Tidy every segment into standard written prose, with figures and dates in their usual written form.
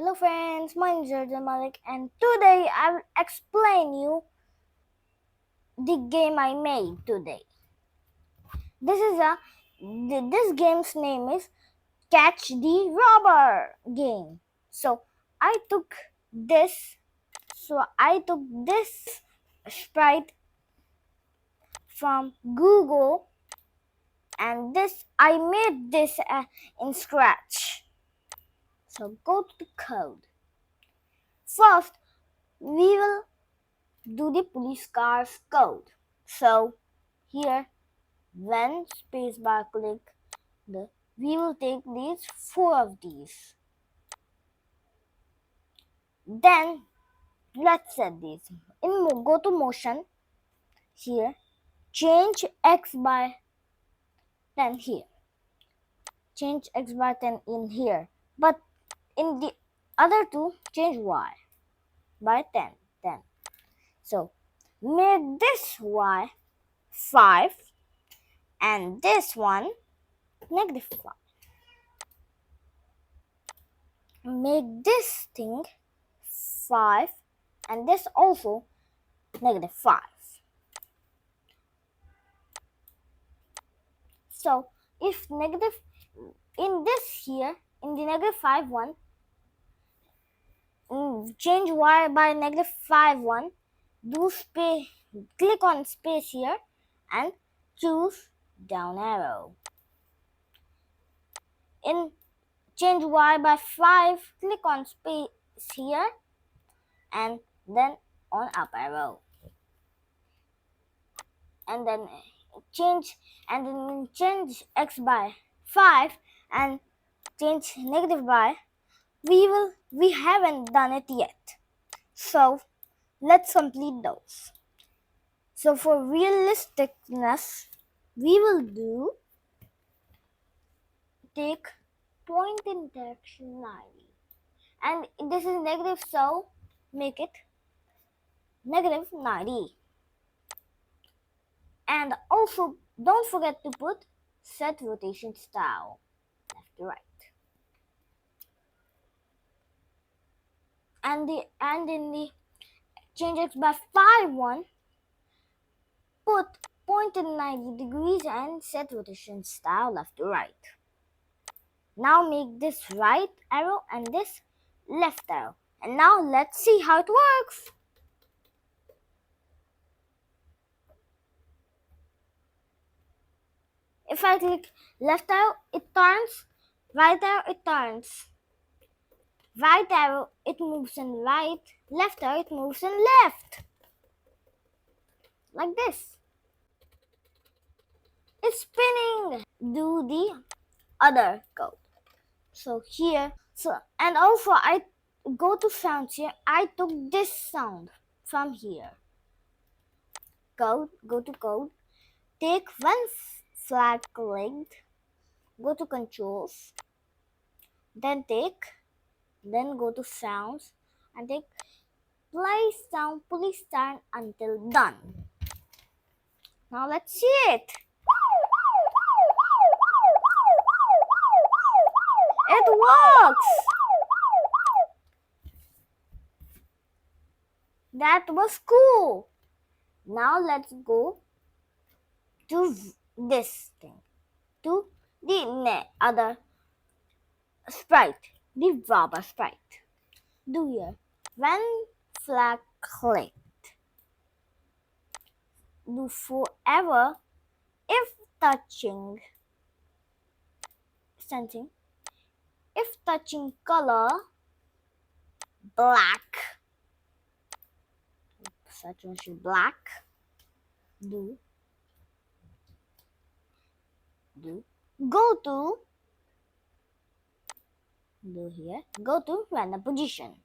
Hello friends, my name is Arjun and today I will explain you the game I made today. This game's name is Catch the Robber game. So I took this sprite from Google and this I made this in Scratch. So go to the code. First, we will do the police car's code. So here, when spacebar click, we will take these 4 of these. Then let's set these. Go to motion. Here, change x by 10 here. Change x by 10 in here. But in the other two, change y by 10. So make this y 5 and this one -5. Make this thing 5 and this also -5. So if negative in this here, in the -5 one, change y by -5 one, do space, click on space here and choose down arrow. In change y by 5, click on space here and then on up arrow. And then change x by 5 and change negative by. We haven't done it yet. So let's complete those. So for realisticness, we will take point interaction 90. And this is negative, so make it -90. And also don't forget to put set rotation style left to right. And in the change x by 5 one, put point in 90 degrees and set rotation style left to right. Now make this right arrow and this left arrow. And now let's see how it works. If I click left arrow, it turns. Right arrow, it turns. Right arrow, it moves in right. Left arrow, it moves in left. Like this. It's spinning. Do the other code. So here, and also I go to sounds here. I took this sound from here. Go to code. Take one flag clicked. Go to controls. Then go to sounds and take play sound police sound until done. Now let's see it. It works. That was cool. Now let's go to this thing, to the other sprite, the robber sprite. Do here. When flag clicked, do forever if touching sensing, if touching color black, saturation black, do go to random position.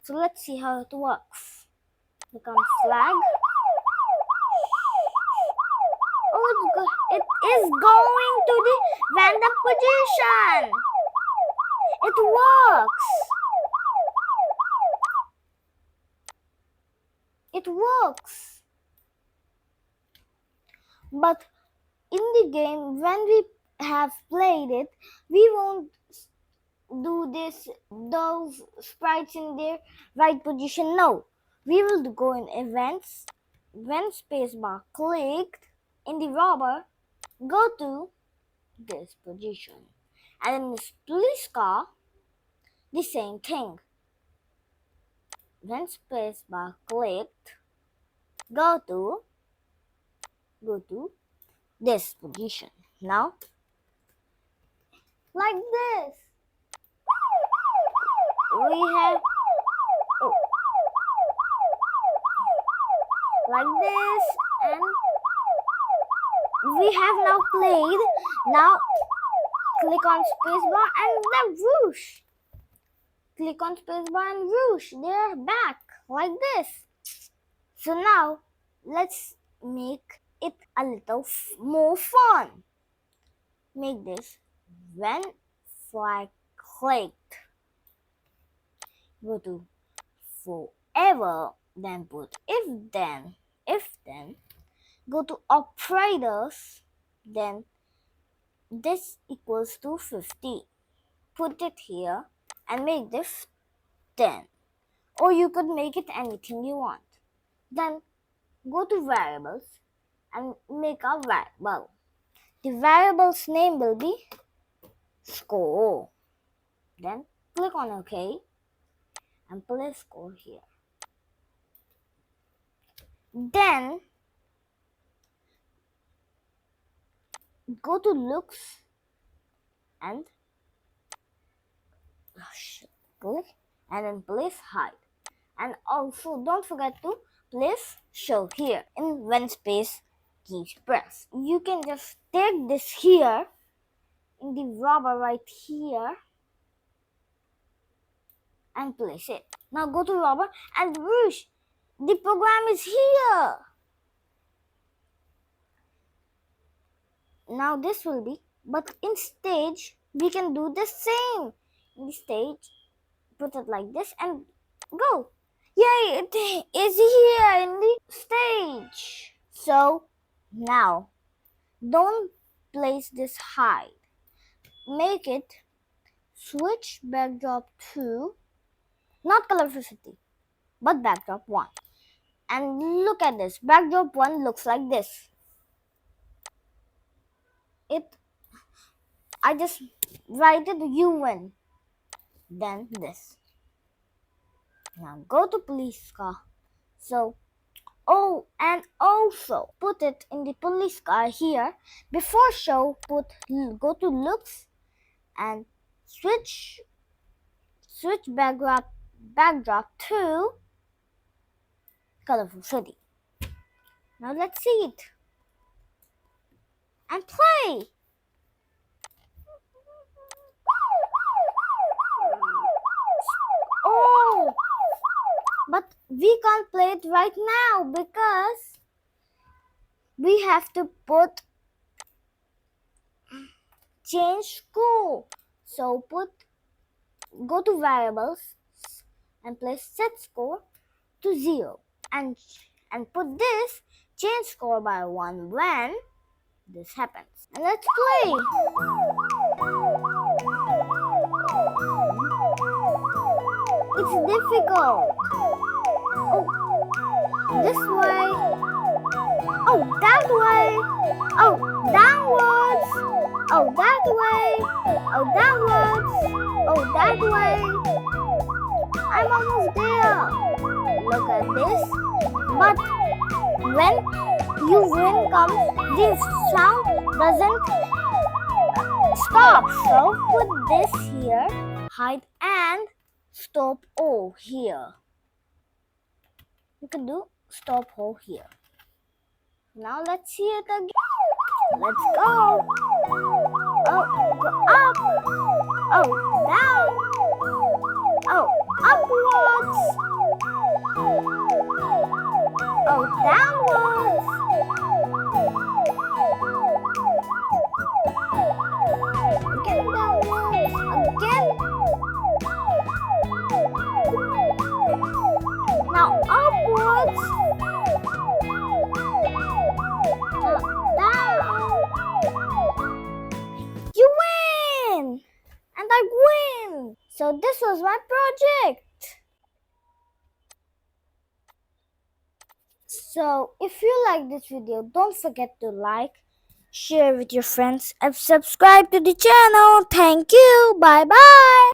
So let's see how it works. Click on flag. Oh, it is going to the random position. It works. It works. But in the game, when we have played it, we won't do those sprites in their right position? No. We will go in events. When spacebar clicked in the robber, go to this position. And in the police car, the same thing. When spacebar clicked, go to this position. Now, like this, we have like this, and we have now played. Now click on spacebar and then whoosh. Click on spacebar and whoosh. They're back like this. So now let's make it a little more fun. Make this when flag clicked. Go to forever, then put if then. Go to operators, then this equals to 50. Put it here and make this 10. Or you could make it anything you want. Then go to variables and make a variable. The variable's name will be score. Then click on OK and place score here. Then go to looks and click and then place hide. And also don't forget to place show here in when space key press. You can just take this here in the rubber right here and place it. Now go to rubber and whoosh, the program is here. Now this will be, but in stage we can do the same. In the stage, put it like this and go. Yay, it is here in the stage. So now don't place this hide. Make it switch backdrop to not colorficity but backdrop 1. And look at this. Backdrop 1 looks like this. I just write it you win. Then this. Now go to police car. So, oh, and also put it in the police car here. Before show, go to looks and switch backdrop to colorful city. Now let's see it and play. Oh, but we can't play it right now because we have to put change score. So go to variables and place set score to 0 and put this change score by 1 when this happens. And let's play. It's difficult. Oh, this way. Oh, that way. Oh, downwards. Oh, that way. Oh, downwards. Oh, that way. I'm almost there. Look at this. But when you win comes, this sound doesn't stop. So put this here, hide and stop O here. You can do stop O here. Now let's see it again. Let's go. Oh, go up. Oh, down. Oh, upwards. Oh, downwards. Again downwards. Again. Now upwards. Now down. You win! And I win! So this was my project. So if you like this video, don't forget to like, share with your friends, and subscribe to the channel. Thank you. Bye bye.